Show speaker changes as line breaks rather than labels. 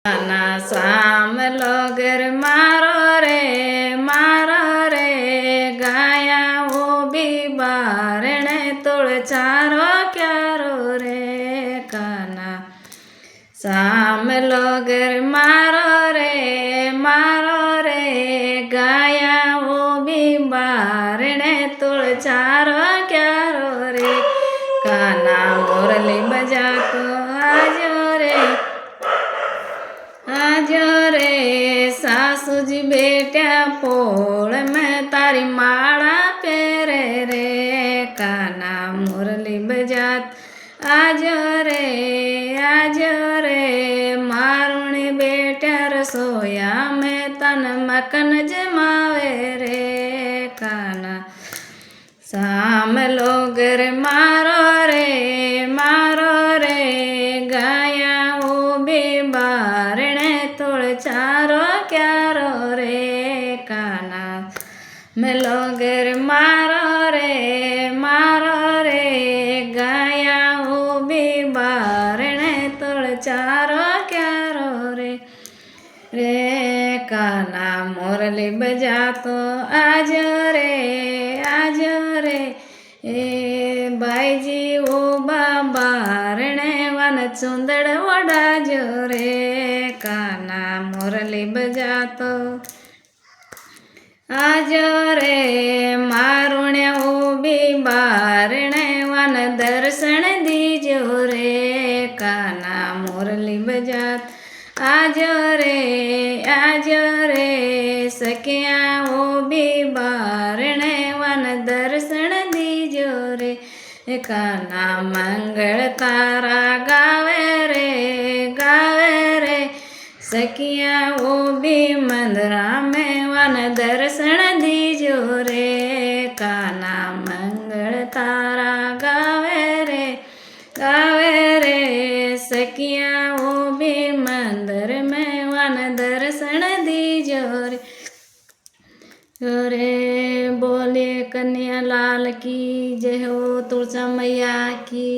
ना शाम लोगर मारो रे गाया वो भी बारणे तोड़ चारो क्यारो रे काना शाम लोगर मारो रे गाया वो भी बारणे तोड़ चारो क्यारो रे काना मुरली बजा को आजो रे सासू जी बेटा पोल में तारी माला पेरे रे काना मुरली बजात आजो रे मारुणी बेटा रसोया में तन मकन जमावे रे काना शाम लोगर मारो रे गाया वो भी बारणे तोड़ चारो क्यारो रे काना में लोगर मारो रे गाया वो भी बारणे तोड़ चारो क्यारो रे काना मुरली बजा तो आजो रे ए बाईजी ओ बारणे वन चुंदड़ वडाजो रे काना मुरली बजा तो आजो रे मारुण्या ओ भी बारणे वन दर्शन दीजो रे काना मुरली बजात आजो रे सखिया ओ भी बारणे वन दर्शन दीजो रे काना मंगल तारा गावे रे सखिया वो भी मंदरा में वन दर्शन दीजो रे काना मंगल तारा गावे रे सखिया वो भी मंदिर में वन दर्शन दीजो रे बोले कन्या लाल की जय हो तुलसा मैया की।